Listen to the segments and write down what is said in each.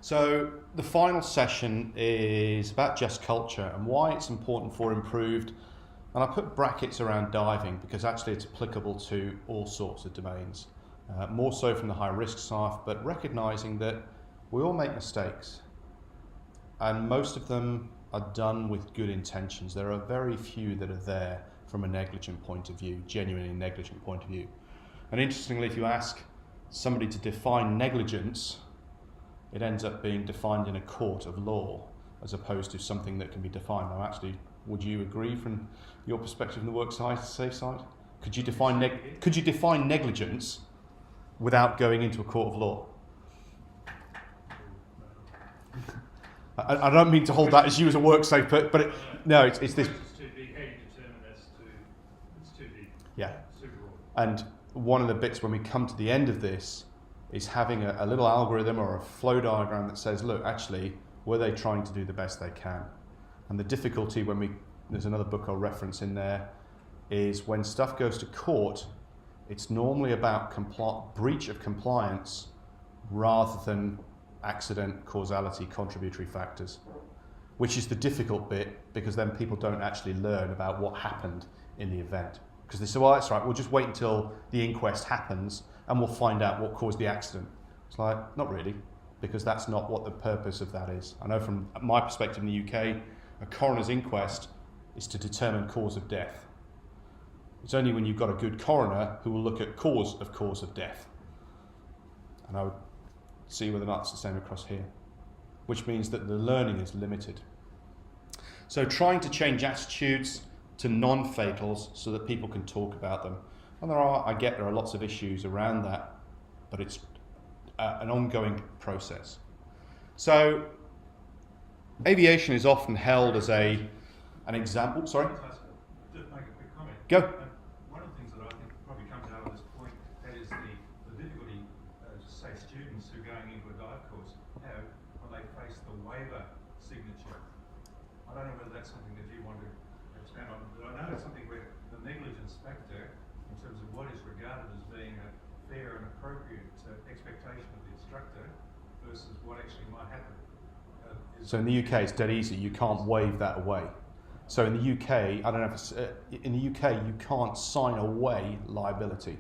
So the final session is about just culture and why it's important for improved, and I put brackets around diving because actually it's applicable to all sorts of domains, more so from the high risk staff, but recognising that we all make mistakes and most of them are done with good intentions. There are very few that are there from a negligent point of view, genuinely negligent point of view. And interestingly, if you ask somebody to define negligence, it ends up being defined in a court of law as opposed to something that can be defined. Now, actually, would you agree from your perspective in the work side, safe side? Could you define negligence without going into a court of law? I don't mean to hold that as you as a work safe, but it's this. It's too big. How do you determine it's too big? Yeah. It's too broad. And one of the bits when we come to the end of this is having a little algorithm or a flow diagram that says, look, actually, were they trying to do the best they can? And the difficulty there's another book I'll reference in there, is when stuff goes to court, it's normally about breach of compliance rather than accident, causality, contributory factors, which is the difficult bit because then people don't actually learn about what happened in the event. Because they say, well, that's right, we'll just wait until the inquest happens and we'll find out what caused the accident. It's like, not really, because that's not what the purpose of that is. I know from my perspective in the UK, a coroner's inquest is to determine cause of death. It's only when you've got a good coroner who will look at cause of death. And I would see whether or not it's the same across here, which means that the learning is limited. So trying to change attitudes to non-fatals so that people can talk about them. And there are lots of issues around that, but it's an ongoing process. So aviation is often held as an example. Sorry? Just make a quick comment. Go. One of the things that I think probably comes out of this point, that is the difficulty, say students who are going into a dive course have when they face the waiver signature. I don't know whether that's something that you want to expand on, but I know it's something where the negligence factor in terms of what is regarded as being a fair and appropriate expectation of the instructor versus what actually might happen. So in the UK, it's dead easy. You can't waive that away. So in the UK, I don't know if it's, in the UK, you can't sign away liability.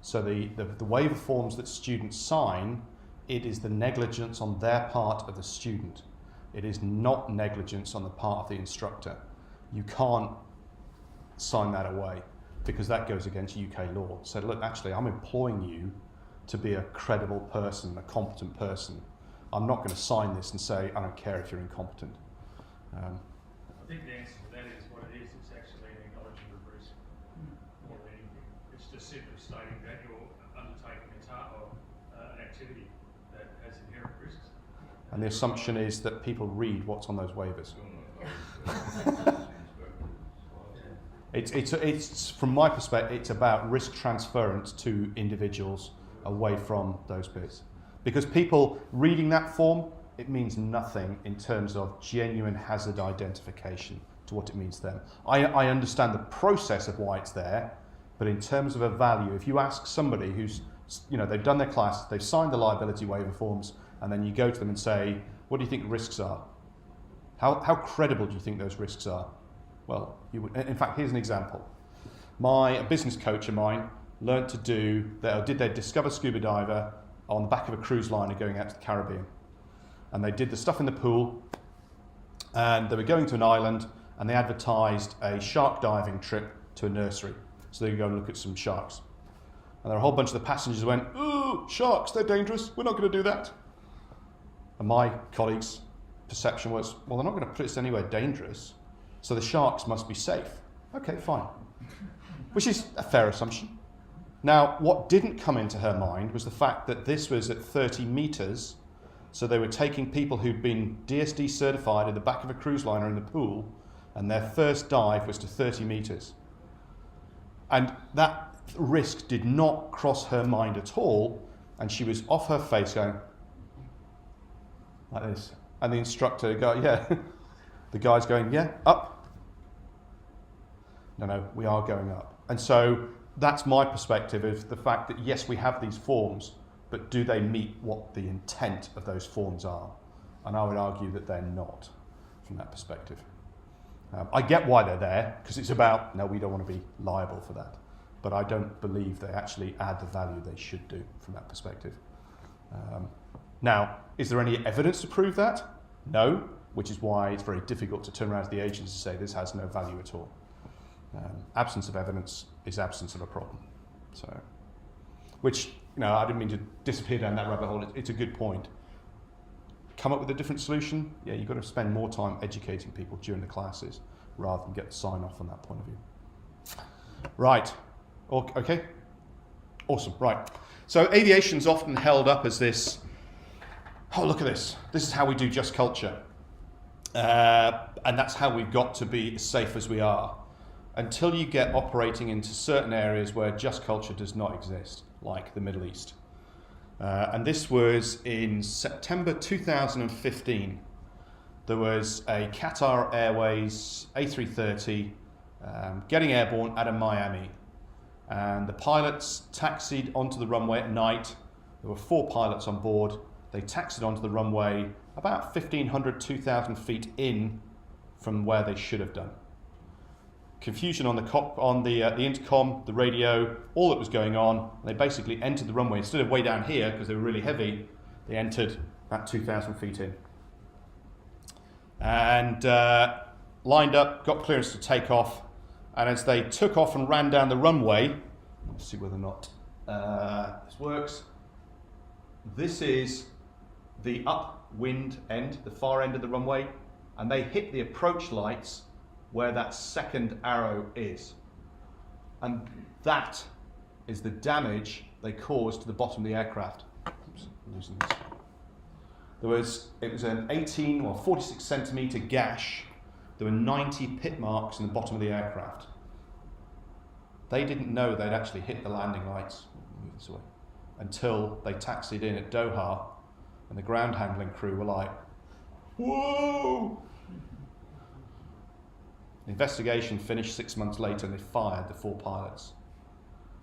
So the waiver forms that students sign, it is the negligence on their part of the student. It is not negligence on the part of the instructor. You can't sign that away because that goes against UK law. So look, actually, I'm employing you to be a credible person, a competent person. I'm not going to sign this and say, I don't care if you're incompetent. I think the answer to that is what it is. It's actually an acknowledgement of risk more than anything. It's just simply stating that you're undertaking an activity that has inherent risks. And the assumption is that people read what's on those waivers. It's from my perspective, it's about risk transference to individuals away from those bits. Because people reading that form, it means nothing in terms of genuine hazard identification to what it means to them. I understand the process of why it's there, but in terms of a value, if you ask somebody who's, they've done their class, they've signed the liability waiver forms, and then you go to them and say, what do you think the risks are? How credible do you think those risks are? Well, in fact, here's an example. A business coach of mine learned to did their Discover Scuba Diver on the back of a cruise liner going out to the Caribbean. And they did the stuff in the pool, and they were going to an island, and they advertised a shark diving trip to a nursery. So they could go and look at some sharks. And there were a whole bunch of the passengers who went, ooh, sharks, they're dangerous, we're not going to do that. And my colleague's perception was, well, they're not going to put us anywhere dangerous, so the sharks must be safe. Okay, fine. Which is a fair assumption. Now, what didn't come into her mind was the fact that this was at 30 metres, so they were taking people who'd been DSD certified in the back of a cruise liner in the pool, and their first dive was to 30 metres. And that risk did not cross her mind at all, and she was off her face going like this. And the instructor the guy's going, yeah, up. No, we are going up. And so that's my perspective of the fact that, yes, we have these forms, but do they meet what the intent of those forms are? And I would argue that they're not, from that perspective. I get why they're there, because it's about, no, we don't want to be liable for that. But I don't believe they actually add the value they should do from that perspective. Now, is there any evidence to prove that? No, which is why it's very difficult to turn around to the agency and say this has no value at all. Absence of evidence is absence of a problem. So, which, I didn't mean to disappear down that rabbit hole. It's a good point. Come up with a different solution? Yeah, you've got to spend more time educating people during the classes rather than get the sign off on that point of view. Right. Okay. Awesome. Right. So aviation's often held up as this, oh, look at this. This is how we do just culture. And that's how we've got to be as safe as we are. Until you get operating into certain areas where just culture does not exist, like the Middle East. And this was in September 2015. There was a Qatar Airways A330 getting airborne out of Miami. And the pilots taxied onto the runway at night. There were 4 pilots on board. They taxied onto the runway about 1,500, 2,000 feet in from where they should have done. Confusion on the intercom, the radio, all that was going on. They basically entered the runway. Instead of way down here, because they were really heavy, they entered about 2,000 feet in. And lined up, got clearance to take off. And as they took off and ran down the runway, let's see whether or not this works. This is the upwind end, the far end of the runway, and they hit the approach lights where that second arrow is. And that is the damage they caused to the bottom of the aircraft. Oops, I'm losing this. It was an 18 or 46 centimetre gash. There were 90 pit marks in the bottom of the aircraft. They didn't know they'd actually hit the landing lights, move this away, until they taxied in at Doha, and the ground handling crew were like, whoa! The investigation finished 6 months later and they fired the 4 pilots.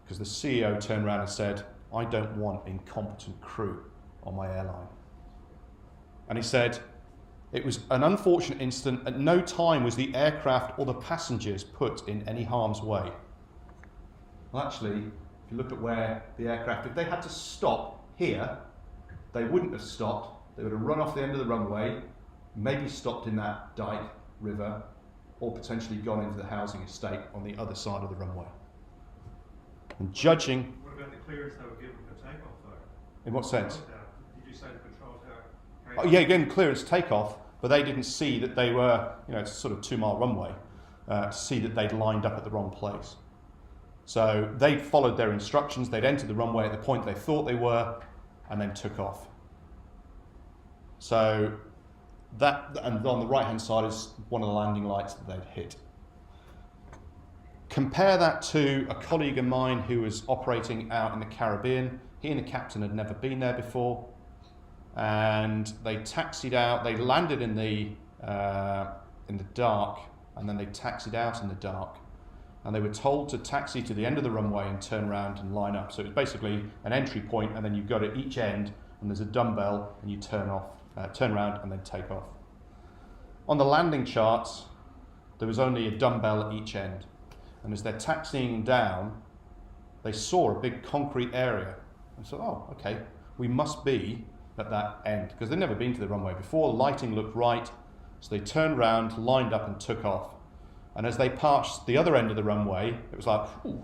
Because the CEO turned around and said, I don't want incompetent crew on my airline. And he said, it was an unfortunate incident. At no time was the aircraft or the passengers put in any harm's way. Well, actually, if you look at where the aircraft, if they had to stop here, they wouldn't have stopped. They would have run off the end of the runway, maybe stopped in that dike, river, or potentially gone into the housing estate on the other side of the runway. And judging... What about the clearance they were given for takeoff, though? In what sense? Did you say the control tower? Oh, yeah, again, clearance takeoff, but they didn't see that they were, it's a sort of 2-mile runway, to see that they'd lined up at the wrong place. So they followed their instructions, they'd entered the runway at the point they thought they were, and then took off. So that, and on the right-hand side is one of the landing lights that they'd hit. Compare that to a colleague of mine who was operating out in the Caribbean. He and the captain had never been there before, and they taxied out. They landed in the dark, and then they taxied out in the dark. And they were told to taxi to the end of the runway and turn around and line up. So it was basically an entry point, and then you've got at each end, and there's a dumbbell, and you turn around and then take off. On the landing charts, there was only a dumbbell at each end. And as they're taxiing down, they saw a big concrete area. And so, oh, okay, we must be at that end, because they'd never been to the runway before. Lighting looked right, so they turned around, lined up, and took off. And as they passed the other end of the runway, it was like, ooh,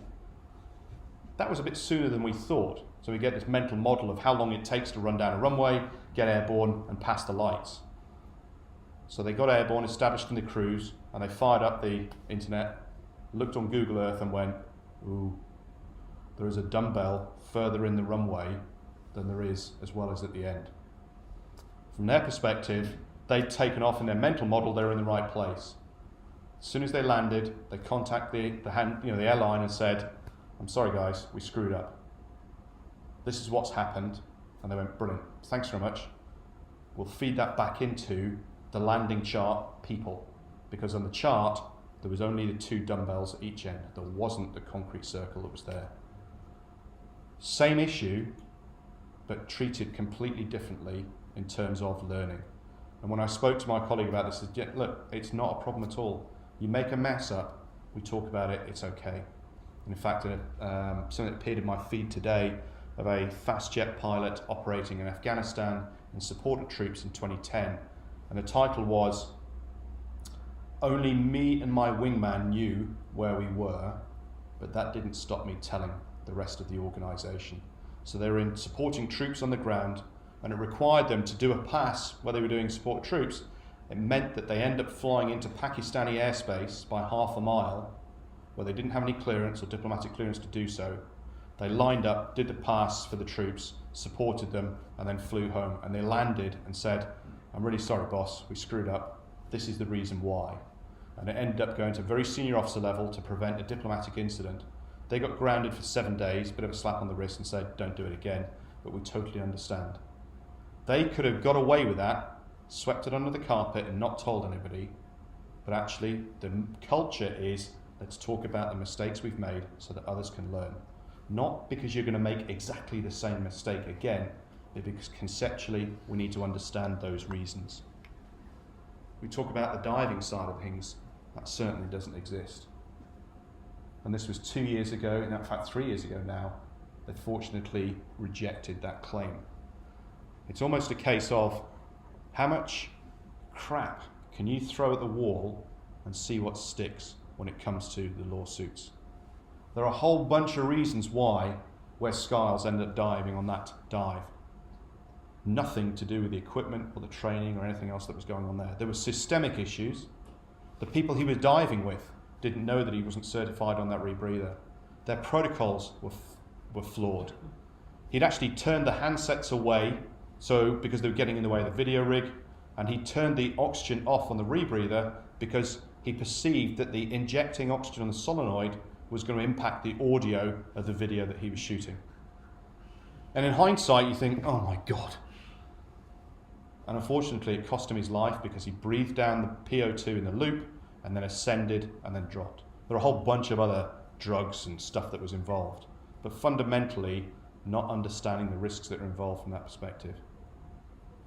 that was a bit sooner than we thought. So we get this mental model of how long it takes to run down a runway, get airborne, and pass the lights. So they got airborne, established in the cruise, and they fired up the internet, looked on Google Earth and went, ooh, there is a dumbbell further in the runway than there is as well as at the end. From their perspective, they'd taken off in their mental model, they were in the right place. As soon as they landed, they contacted the airline and said, I'm sorry guys, we screwed up. This is what's happened. And they went, brilliant, thanks very much. We'll feed that back into the landing chart people, because on the chart, there was only the 2 dumbbells at each end. There wasn't the concrete circle that was there. Same issue, but treated completely differently in terms of learning. And when I spoke to my colleague about this, I said, yeah, look, it's not a problem at all. You make a mess up, we talk about it, it's okay. And in fact, something that appeared in my feed today of a fast jet pilot operating in Afghanistan in support of troops in 2010, and the title was, "Only me and my wingman knew where we were, but that didn't stop me telling the rest of the organisation." So they were in supporting troops on the ground, and it required them to do a pass where they were doing support troops. It meant that they ended up flying into Pakistani airspace by half a mile, where they didn't have any clearance or diplomatic clearance to do so. They lined up, did the pass for the troops, supported them, and then flew home. And they landed and said, "I'm really sorry, boss, we screwed up. This is the reason why." And it ended up going to a very senior officer level to prevent a diplomatic incident. They got grounded for 7 days, bit of a slap on the wrist, and said, "Don't do it again, but we totally understand." They could have got away with that, swept it under the carpet and not told anybody, but actually the culture is, let's talk about the mistakes we've made so that others can learn. Not because you're going to make exactly the same mistake again, but because conceptually we need to understand those reasons. We talk about the diving side of things, that certainly doesn't exist. And this was 2 years ago, in fact 3 years ago now, they fortunately rejected that claim. It's almost a case of how much crap can you throw at the wall and see what sticks when it comes to the lawsuits. There are a whole bunch of reasons why West Skiles ended up diving on that dive. Nothing to do with the equipment or the training or anything else that was going on there. There were systemic issues. The people he was diving with didn't know that he wasn't certified on that rebreather. Their protocols were flawed. He'd actually turned the handsets away because they were getting in the way of the video rig, and he turned the oxygen off on the rebreather because he perceived that the injecting oxygen on the solenoid was going to impact the audio of the video that he was shooting. And in hindsight, you think, oh my God. And unfortunately, it cost him his life because he breathed down the PO2 in the loop and then ascended and then dropped. There are a whole bunch of other drugs and stuff that was involved, but fundamentally, not understanding the risks that are involved from that perspective.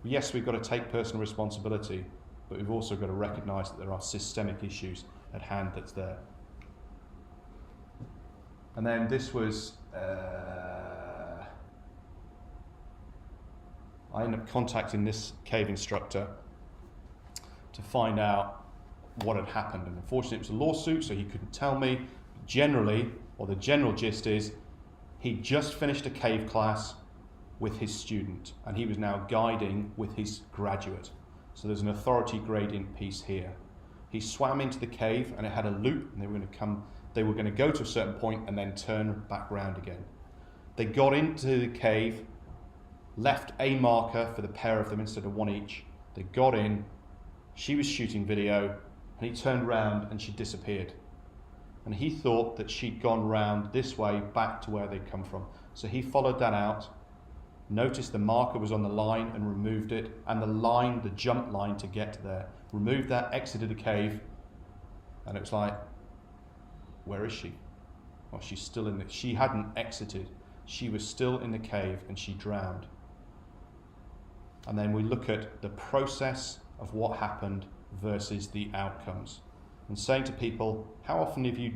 Yes, we've got to take personal responsibility, but we've also got to recognise that there are systemic issues at hand that's there. And then this was, I ended up contacting this cave instructor to find out what had happened. And unfortunately it was a lawsuit, so he couldn't tell me. Generally, or the general gist is, he just finished a cave class with his student, and he was now guiding with his graduate. So there's an authority gradient piece here. He swam into the cave, and it had a loop, and they were going to go to a certain point and then turn back round again. They got into the cave, left a marker for the pair of them instead of one each. They got in, she was shooting video, and he turned round and she disappeared. And he thought that she'd gone round this way back to where they'd come from. So he followed that out, noticed the marker was on the line and removed it, and the jump line to get there. Removed that, exited the cave, and it was like, where is she? Well, she's still in she hadn't exited. She was still in the cave and she drowned. And then we look at the process of what happened versus the outcomes. And saying to people, how often have you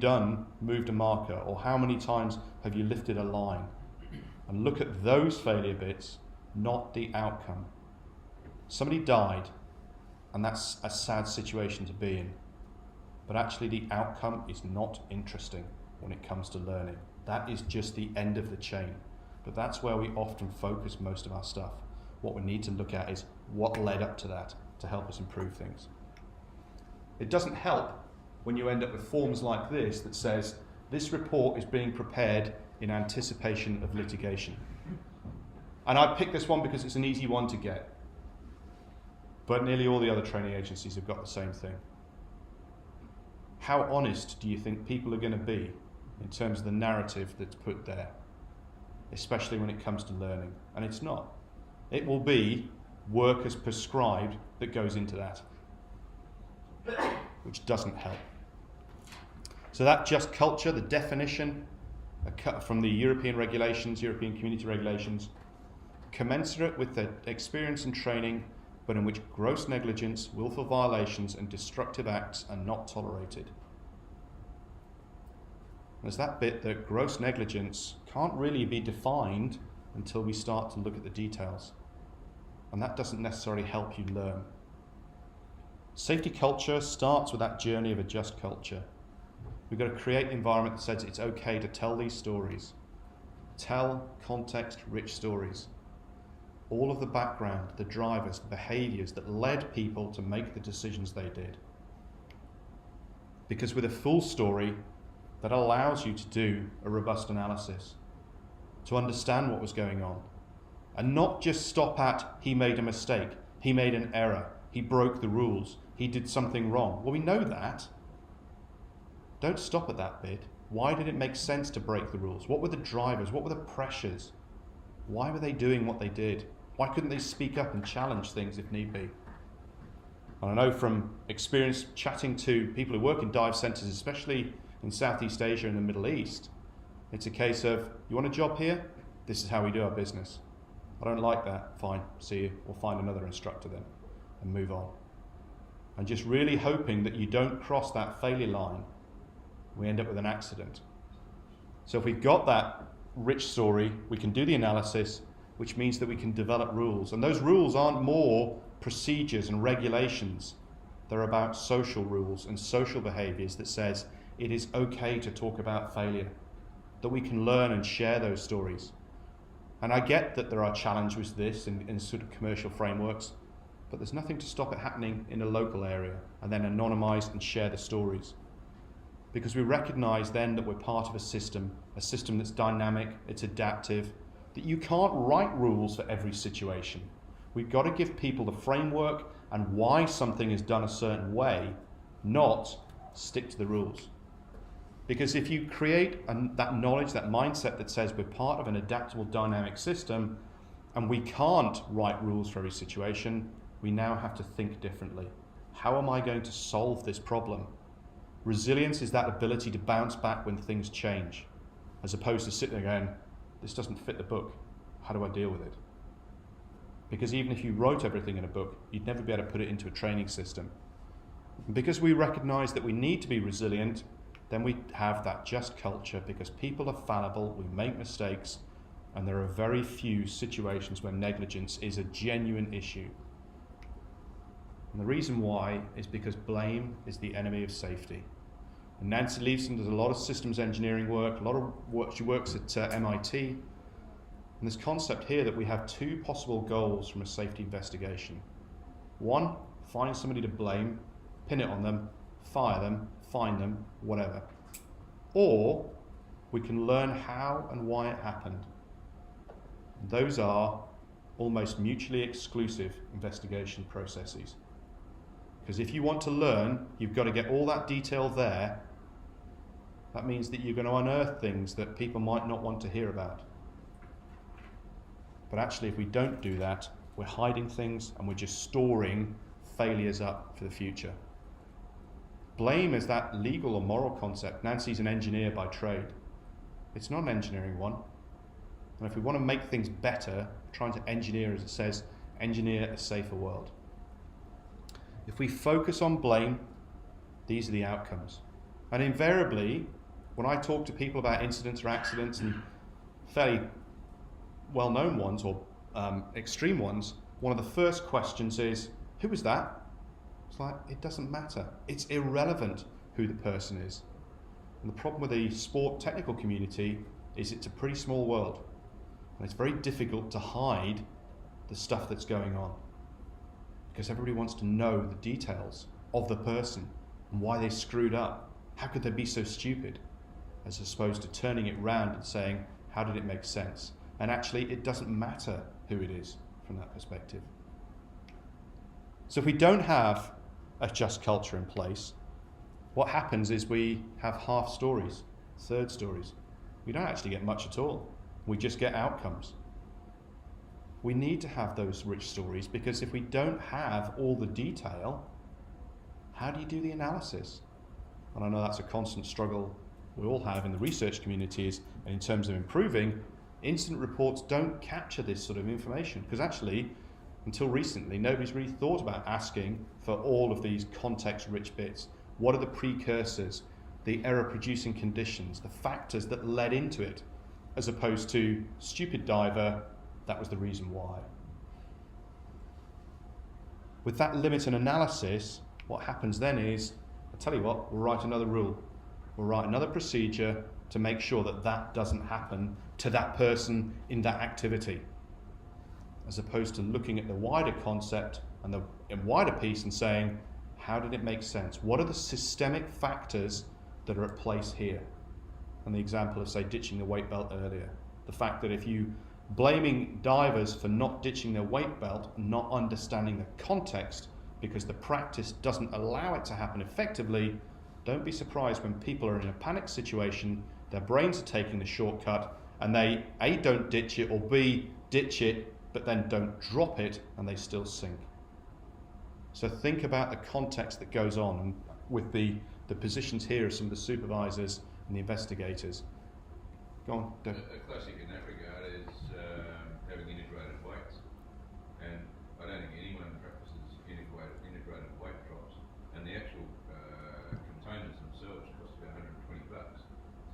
moved a marker, or how many times have you lifted a line? And look at those failure bits, not the outcome. Somebody died, and that's a sad situation to be in. But actually the outcome is not interesting when it comes to learning. That is just the end of the chain. But that's where we often focus most of our stuff. What we need to look at is what led up to that to help us improve things. It doesn't help when you end up with forms like this that says, this report is being prepared in anticipation of litigation. And I picked this one because it's an easy one to get. But nearly all the other training agencies have got the same thing. How honest do you think people are going to be in terms of the narrative that's put there, especially when it comes to learning? And it's not. It will be work as prescribed that goes into that, which doesn't help. So that just culture, the definition from the European regulations, European community regulations, commensurate with their experience and training, but in which gross negligence, willful violations, and destructive acts are not tolerated. There's that bit that gross negligence can't really be defined until we start to look at the details. And that doesn't necessarily help you learn. Safety culture starts with that journey of a just culture. We've got to create an environment that says it's okay to tell these stories. Tell context-rich stories. All of the background, the drivers, the behaviours that led people to make the decisions they did. Because with a full story, that allows you to do a robust analysis, to understand what was going on, and not just stop at, he made a mistake, he made an error, he broke the rules, he did something wrong. Well, we know that. Don't stop at that bit. Why did it make sense to break the rules? What were the drivers? What were the pressures? Why were they doing what they did? Why couldn't they speak up and challenge things if need be? And I know from experience chatting to people who work in dive centres, especially in Southeast Asia and the Middle East, it's a case of, you want a job here? This is how we do our business. I don't like that. Fine, see you. We'll find another instructor then and move on. And just really hoping that you don't cross that failure line. We end up with an accident. So if we've got that rich story, we can do the analysis, which means that we can develop rules. And those rules aren't more procedures and regulations. They're about social rules and social behaviours that says it is okay to talk about failure, that we can learn and share those stories. And I get that there are challenges with this in sort of commercial frameworks, but there's nothing to stop it happening in a local area and then anonymise and share the stories. Because we recognise then that we're part of a system that's dynamic, it's adaptive, that you can't write rules for every situation. We've got to give people the framework and why something is done a certain way, not stick to the rules. Because if you create that knowledge, that mindset that says we're part of an adaptable, dynamic system, and we can't write rules for every situation, we now have to think differently. How am I going to solve this problem? Resilience is that ability to bounce back when things change, as opposed to sitting there going, this doesn't fit the book. How do I deal with it? Because even if you wrote everything in a book, you'd never be able to put it into a training system. And because we recognise that we need to be resilient, then we have that just culture, because people are fallible, we make mistakes, and there are very few situations where negligence is a genuine issue. And the reason why is because blame is the enemy of safety. And Nancy Leveson does a lot of systems engineering work, a lot of work, she works at MIT. And this concept here that we have two possible goals from a safety investigation. One, find somebody to blame, pin it on them, fire them, fine them, whatever. Or we can learn how and why it happened. Those are almost mutually exclusive investigation processes. Because if you want to learn, you've got to get all that detail there. That means that you're going to unearth things that people might not want to hear about. But actually, if we don't do that, we're hiding things and we're just storing failures up for the future. Blame is that legal or moral concept. Nancy's an engineer by trade. It's not an engineering one. And if we want to make things better, trying to engineer, as it says, engineer a safer world. If we focus on blame, these are the outcomes. And invariably, when I talk to people about incidents or accidents, and fairly well-known ones or extreme ones, one of the first questions is, who was that? It's like, it doesn't matter. It's irrelevant who the person is. And the problem with the sport technical community is it's a pretty small world. And it's very difficult to hide the stuff that's going on. Because everybody wants to know the details of the person and why they screwed up. How could they be so stupid? As opposed to turning it round and saying, how did it make sense? And actually, it doesn't matter who it is from that perspective. So if we don't have a just culture in place, what happens is we have half stories, third stories. We don't actually get much at all. We just get outcomes. We need to have those rich stories, because if we don't have all the detail, how do you do the analysis? And I know that's a constant struggle we all have in the research communities and in terms of improving, Incident reports don't capture this sort of information because actually, until recently, nobody's really thought about asking for all of these context-rich bits. What are the precursors, the error-producing conditions, the factors that led into it, as opposed to stupid diver, that was the reason why. With that limit and analysis, what happens then is, I'll tell you what, we'll write another rule. We'll write another procedure to make sure that that doesn't happen to that person in that activity, as opposed to looking at the wider concept and the wider piece and saying, how did it make sense? What are the systemic factors that are at place here? And the example of, say, ditching the weight belt earlier. The fact that if you blaming divers for not ditching their weight belt and not understanding the context because the practice doesn't allow it to happen effectively, don't be surprised when people are in a panic situation, their brains are taking the shortcut, and they A, don't ditch it, or B, ditch it, but then don't drop it, and they still sink. So think about the context that goes on, and with the positions here of some of the supervisors and the investigators. Go on, Dave. A classic in that regard is having integrated weights, and I don't think anyone practices integrated weight drops, and the actual containers themselves cost about $120.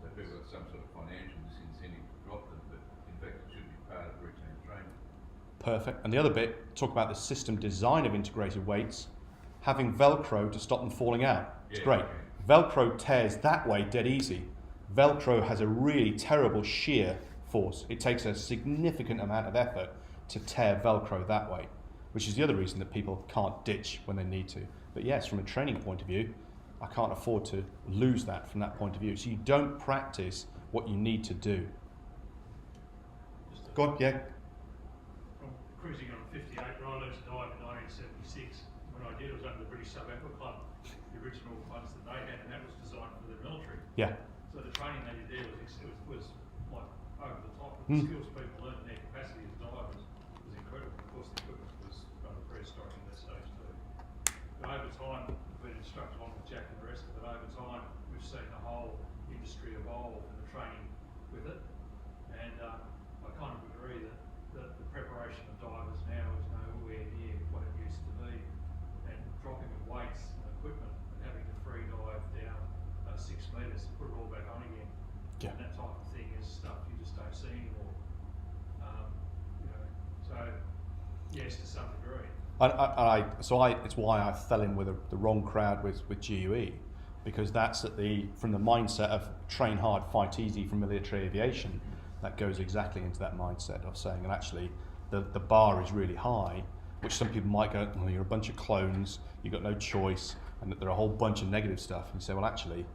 So people have some sort of financial disincentive to drop them, but in fact it should be part of routine training. Perfect. And the other bit, talk about the system design of integrated weights, having Velcro to stop them falling out. It's great. Okay. Velcro tears that way dead easy. Velcro has a really terrible shear force. It takes a significant amount of effort to tear Velcro that way, which is the other reason that people can't ditch when they need to. But yes, from a training point of view, I can't afford to lose that from that point of view. So you don't practice what you need to do. Go on, yeah. From cruising on 58, when I learned to dive in 1976, when I did, it was under the British Sub-Aqua Club, the original ones that they had, and that was designed for the military. Yeah. So the training they did there was like over the top. The skills people learned in their capacity as divers was incredible. Of course, the equipment was rather prehistoric in that stage too. But over time, we've been instructed on with Jack and the rest of it. Over time, we've seen the whole industry evolve and the training with it. And I kind of agree that the preparation of divers now is nowhere near what it used to be. And dropping of weights and equipment and having to free dive down 6 metres to put it all back on again. Yeah. And that type of thing is stuff you just don't see anymore. So yes, to some degree. It's why I fell in with the wrong crowd with GUE, because that's from the mindset of train hard, fight easy from military aviation. That goes exactly into that mindset of saying, and actually, the bar is really high, which some people might go, well, you're a bunch of clones, you've got no choice, and that there are a whole bunch of negative stuff. And you say, well, actually,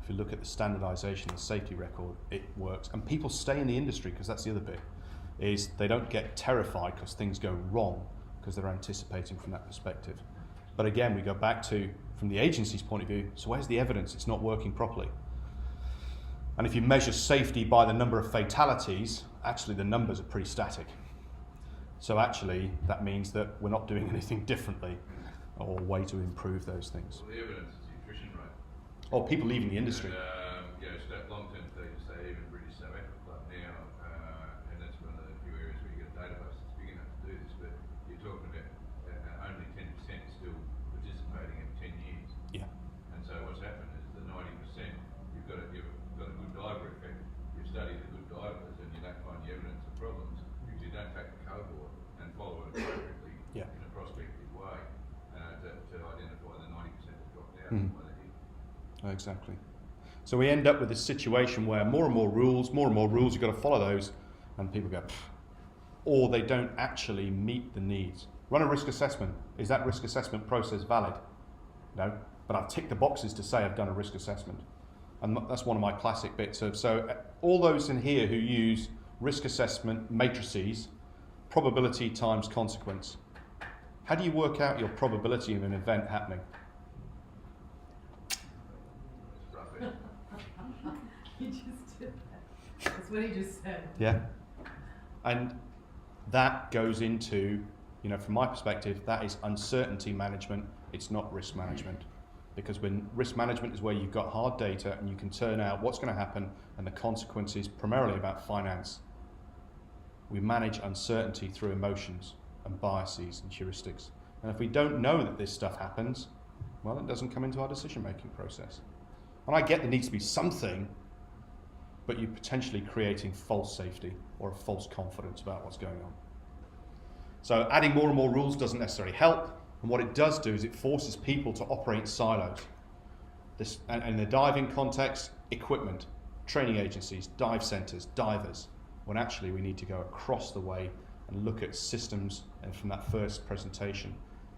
if you look at the standardisation, the safety record, it works. And people stay in the industry, because that's the other bit, is they don't get terrified because things go wrong, because they're anticipating from that perspective. But again, we go back to, from the agency's point of view, so where's the evidence it's not working properly? And if you measure safety by the number of fatalities, actually the numbers are pretty static. So actually, that means that we're not doing anything differently or a way to improve those things. Well, the evidence is the attrition rate. Or people leaving the industry. And, long-term studies say even British Sub-Aqua Club now, and that's one of the few areas where you get a database that's big enough to do this, but you're talking about only 10% still participating in 10 years. Yeah. And so what's happened is the 90%, you've got a good diver effect, you've studied the good divers and you don't find the evidence of problems because you don't take the cohort and follow it appropriately in a prospective way to identify the 90% that dropped out. Exactly. So we end up with a situation where more and more rules, you've got to follow those, and people go, pfft, or they don't actually meet the needs. Run a risk assessment. Is that risk assessment process valid? No, but I've ticked the boxes to say I've done a risk assessment. And that's one of my classic bits of, so all those in here who use risk assessment matrices, probability times consequence. How do you work out your probability of an event happening? He just did that. That's what he just said. Yeah. And that goes into, from my perspective, that is uncertainty management. It's not risk management. Because when risk management is where you've got hard data and you can turn out what's going to happen and the consequences primarily about finance we manage uncertainty through emotions and biases and heuristics. And if we don't know that this stuff happens, well, it doesn't come into our decision-making process. And I get there needs to be something, but you're potentially creating false safety or a false confidence about what's going on. So adding more and more rules doesn't necessarily help, and what it does do is it forces people to operate in silos. And in the diving context, equipment, training agencies, dive centres, divers, when actually we need to go across the way and look at systems, and from that first presentation,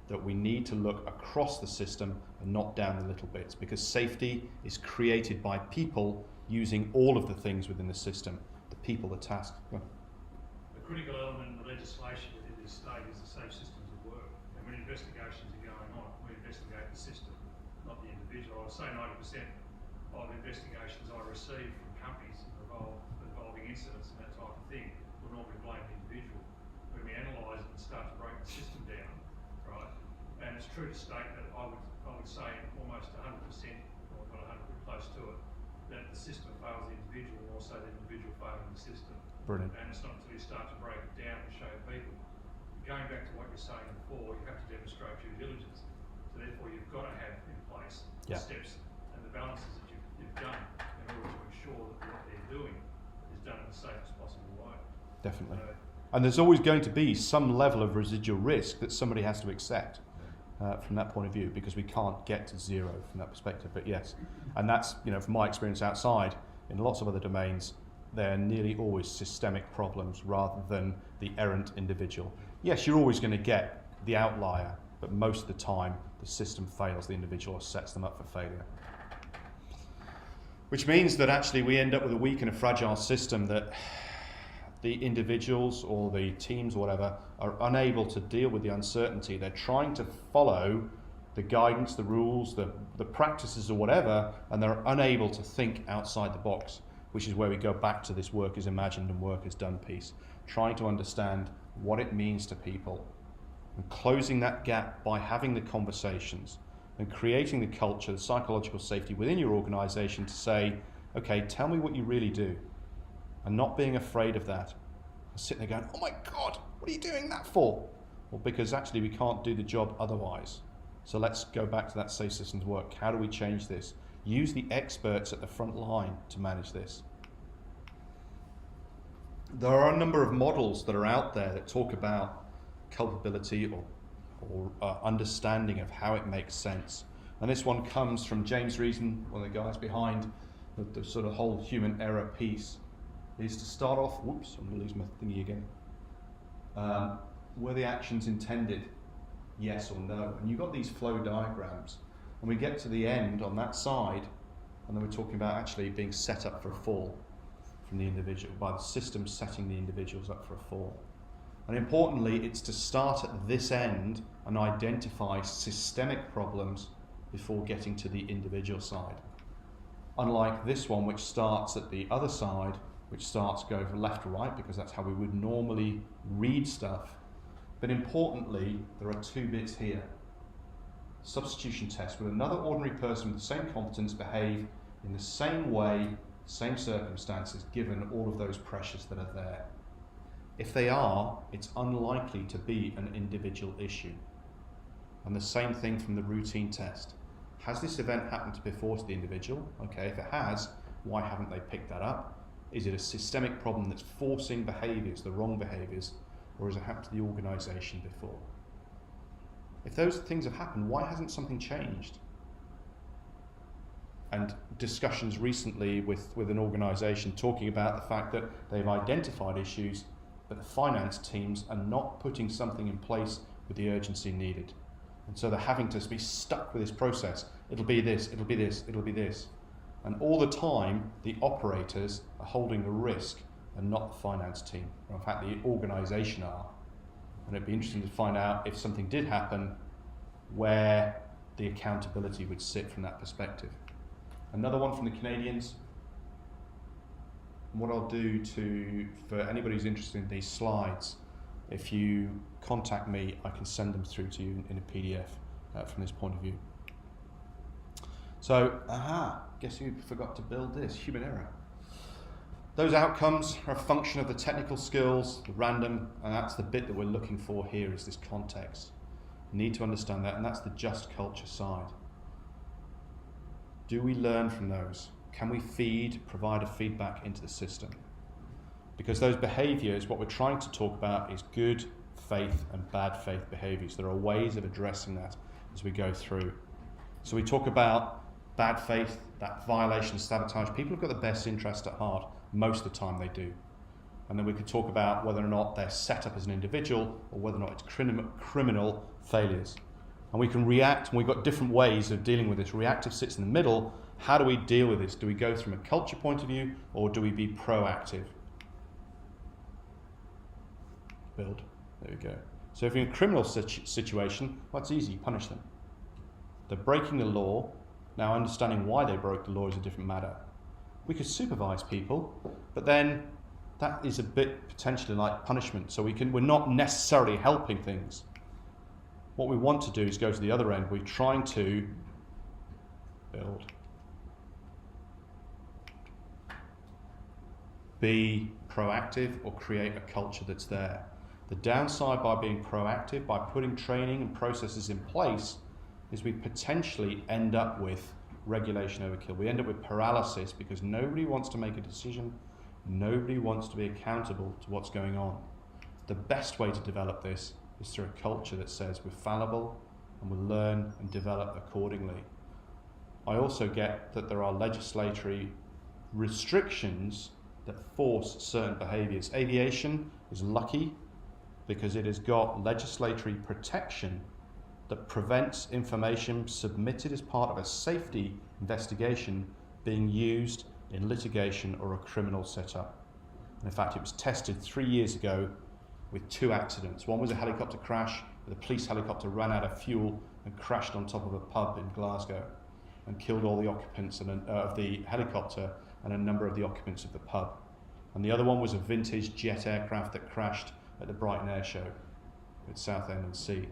that we need to look across the system and not down the little bits, because safety is created by people using all of the things within the system, the people, the tasks. A critical element in the legislation within this state is the safe systems of work. And when investigations are going on, we investigate the system, not the individual. I would say 90% of investigations I receive from companies involving incidents and that type of thing will normally blame the individual. When we analyse it and start to break the system down, right? And it's true to state that I would say almost 100%, or not 100%, but close to it, that the system fails the individual, and also the individual failing the system. Brilliant. And it's not until you start to break it down and show people. Going back to what you're saying before, you have to demonstrate due diligence. So therefore, you've got to have in place the steps and the balances that you've done in order to ensure that what they're doing is done in the safest possible way. Definitely. And there's always going to be some level of residual risk that somebody has to accept from that point of view, because we can't get to zero from that perspective. But yes, and that's, from my experience outside, in lots of other domains, they're nearly always systemic problems rather than the errant individual. Yes, you're always going to get the outlier, but most of the time the system fails the individual or sets them up for failure. Which means that actually we end up with a weak and a fragile system that the individuals or the teams or whatever are unable to deal with the uncertainty. They're trying to follow the guidance, the rules, the practices or whatever, and they're unable to think outside the box, which is where we go back to this work is imagined and work is done piece, trying to understand what it means to people and closing that gap by having the conversations and creating the culture, the psychological safety within your organisation to say, okay, tell me what you really do, and not being afraid of that. And sitting there going, oh my God, what are you doing that for? Well, because actually we can't do the job otherwise. So let's go back to that safe systems work. How do we change this? Use the experts at the front line to manage this. There are a number of models that are out there that talk about culpability or understanding of how it makes sense. And this one comes from James Reason, one of the guys behind the sort of whole human error piece, is to start off, whoops, I'm going to lose my thingy again. Were the actions intended? Yes or no? And you've got these flow diagrams. And we get to the end on that side, and then we're talking about actually being set up for a fall from the individual, by the system setting the individuals up for a fall. And importantly, it's to start at this end and identify systemic problems before getting to the individual side. Unlike this one, which starts at the other side, which starts going from left to right, because that's how we would normally read stuff. But importantly, there are two bits here. Substitution test. Will another ordinary person with the same competence behave in the same way, same circumstances, given all of those pressures that are there? If they are, it's unlikely to be an individual issue. And the same thing from the routine test. Has this event happened before to the individual? Okay, if it has, why haven't they picked that up? Is it a systemic problem that's forcing behaviours, the wrong behaviours, or has it happened to the organisation before? If those things have happened, why hasn't something changed? And discussions recently with an organisation talking about the fact that they've identified issues, but the finance teams are not putting something in place with the urgency needed. And so they're having to be stuck with this process. It'll be this, it'll be this, it'll be this. And all the time, the operators are holding the risk and not the finance team. Or in fact, the organisation are. And it'd be interesting to find out if something did happen, where the accountability would sit from that perspective. Another one from the Canadians. And what I'll do for anybody who's interested in these slides, if you contact me, I can send them through to you in a PDF from this point of view. So, guess who forgot to build this? Human error. Those outcomes are a function of the technical skills, the random, and that's the bit that we're looking for here, is this context. You need to understand that, and that's the just culture side. Do we learn from those? Can we provide a feedback into the system? Because those behaviours, what we're trying to talk about is good faith and bad faith behaviours. There are ways of addressing that as we go through. So we talk about bad faith, that violation, sabotage. People have got the best interest at heart. Most of the time they do. And then we could talk about whether or not they're set up as an individual or whether or not it's criminal failures. And we can react, and we've got different ways of dealing with this. Reactive sits in the middle. How do we deal with this? Do we go from a culture point of view, or do we be proactive? Build. There we go. So if you're in a criminal situation, well, it's easy. You punish them. They're breaking the law. Now, understanding why they broke the law is a different matter. We could supervise people, but then that is a bit potentially like punishment. So we're not necessarily helping things. What we want to do is go to the other end. We're trying to build. Be proactive or create a culture that's there. The downside by being proactive, by putting training and processes in place, is we potentially end up with regulation overkill. We end up with paralysis because nobody wants to make a decision. Nobody wants to be accountable to what's going on. The best way to develop this is through a culture that says we're fallible and we'll learn and develop accordingly. I also get that there are legislatory restrictions that force certain behaviours. Aviation is lucky because it has got legislatory protection that prevents information submitted as part of a safety investigation being used in litigation or a criminal setup. And in fact, it was tested 3 years ago with 2 accidents. One was a helicopter crash, where the police helicopter ran out of fuel and crashed on top of a pub in Glasgow and killed all the occupants of the helicopter and a number of the occupants of the pub. And the other one was a vintage jet aircraft that crashed at the Brighton Air Show at Southend and Sea.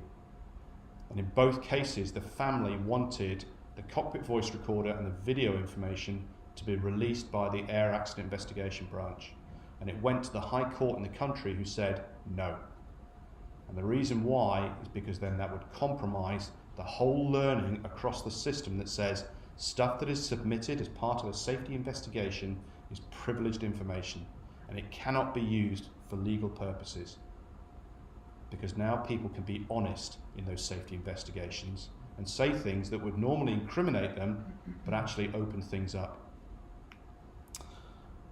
And in both cases, the family wanted the cockpit voice recorder and the video information to be released by the Air Accident Investigation Branch. And it went to the High Court in the country, who said no. And the reason why is because then that would compromise the whole learning across the system that says stuff that is submitted as part of a safety investigation is privileged information, and it cannot be used for legal purposes. Because now people can be honest in those safety investigations and say things that would normally incriminate them, but actually open things up.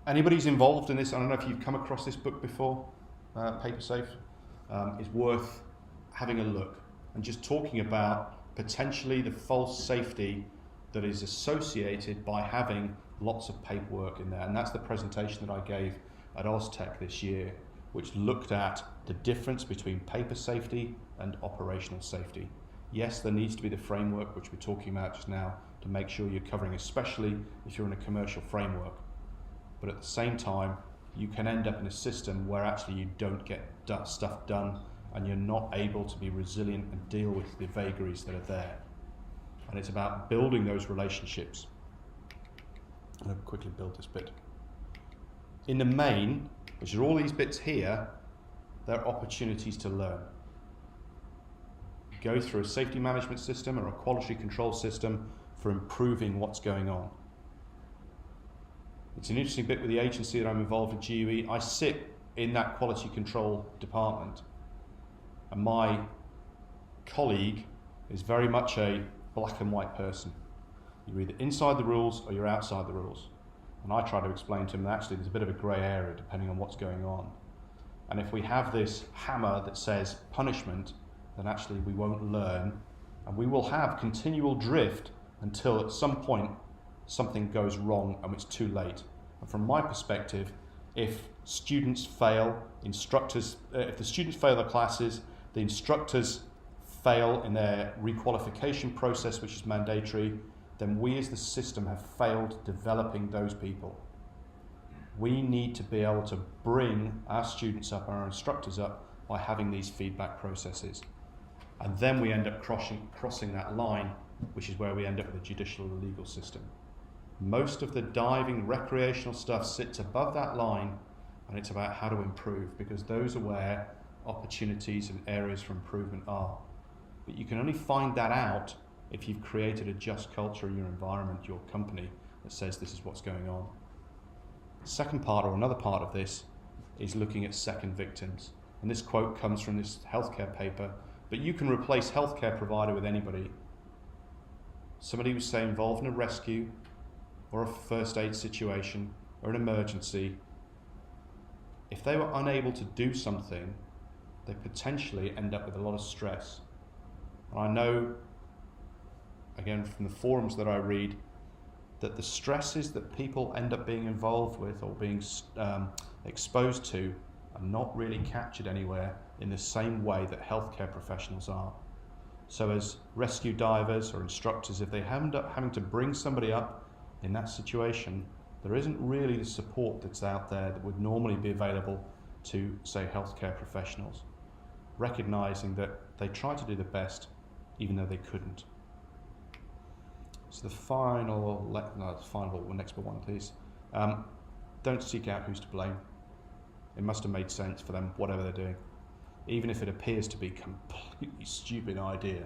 Anybody who's involved in this, I don't know if you've come across this book before, Paper Safe, is worth having a look and just talking about potentially the false safety that is associated by having lots of paperwork in there. And that's the presentation that I gave at Oztech this year, which looked at the difference between paper safety and operational safety. Yes, there needs to be the framework, which we're talking about just now, to make sure you're covering, especially if you're in a commercial framework. But at the same time, you can end up in a system where actually you don't get stuff done and you're not able to be resilient and deal with the vagaries that are there. And it's about building those relationships. I'm going to quickly build this bit. In the main, which are all these bits here, there are opportunities to learn. Go through a safety management system or a quality control system for improving what's going on. It's an interesting bit with the agency that I'm involved with, GUE. I sit in that quality control department, and my colleague is very much a black and white person. You're either inside the rules or you're outside the rules. And I try to explain to him that actually there's a bit of a grey area depending on what's going on. And if we have this hammer that says punishment, then actually we won't learn, and we will have continual drift until at some point something goes wrong and it's too late. And from my perspective, if students fail, if the students fail their classes, the instructors fail in their requalification process, which is mandatory, then we as the system have failed developing those people. We need to be able to bring our students up and our instructors up by having these feedback processes. And then we end up crossing that line, which is where we end up with the judicial and legal system. Most of the diving, recreational stuff sits above that line, and it's about how to improve, because those are where opportunities and areas for improvement are. But you can only find that out if you've created a just culture in your environment, your company, that says this is what's going on. The second part, or another part of this, is looking at second victims. And this quote comes from this healthcare paper, but you can replace healthcare provider with anybody. Somebody who's, say, involved in a rescue or a first aid situation or an emergency, if they were unable to do something, they potentially end up with a lot of stress. And I know, again, from the forums that I read, that the stresses that people end up being involved with or being exposed to are not really captured anywhere in the same way that healthcare professionals are. So as rescue divers or instructors, if they end up having to bring somebody up in that situation, there isn't really the support that's out there that would normally be available to, say, healthcare professionals, recognizing that they try to do the best even though they couldn't. So the next one, please. Don't seek out who's to blame. It must have made sense for them, whatever they're doing. Even if it appears to be a completely stupid idea,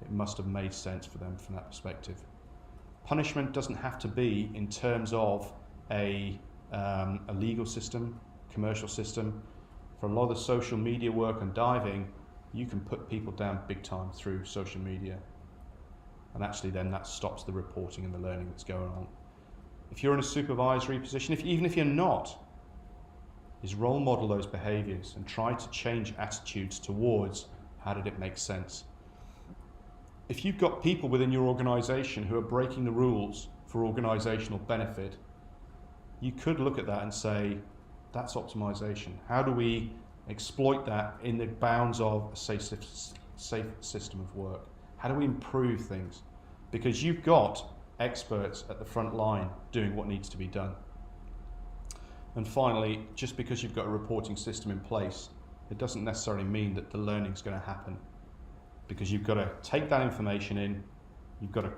it must have made sense for them from that perspective. Punishment doesn't have to be in terms of a legal system, commercial system. For a lot of the social media work and diving, you can put people down big time through social media. And actually then that stops the reporting and the learning that's going on. If you're in a supervisory position, even if you're not, is role model those behaviours and try to change attitudes towards how did it make sense. If you've got people within your organisation who are breaking the rules for organisational benefit, you could look at that and say, that's optimisation. How do we exploit that in the bounds of a safe system of work? How do we improve things? Because you've got experts at the front line doing what needs to be done. And finally, just because you've got a reporting system in place, it doesn't necessarily mean that the learning's going to happen. Because you've got to take that information in, you've got to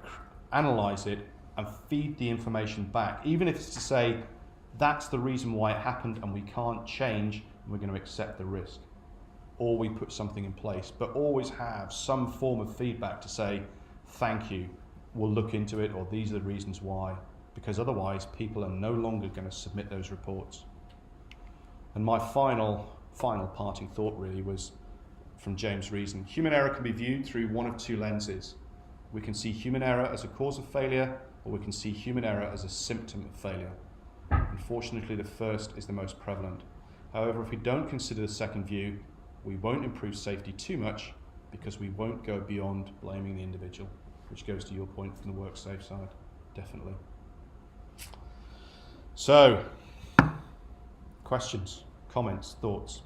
analyse it and feed the information back. Even if it's to say, that's the reason why it happened and we can't change and we're going to accept the risk. Or we put something in place, but always have some form of feedback to say, thank you, we'll look into it, or these are the reasons why, because otherwise people are no longer going to submit those reports. And my final parting thought really was from James Reason. Human error can be viewed through one of two lenses. We can see human error as a cause of failure, or we can see human error as a symptom of failure. Unfortunately, the first is the most prevalent. However, if we don't consider the second view, we won't improve safety too much because we won't go beyond blaming the individual, which goes to your point from the work safe side, definitely. So, questions, comments, thoughts?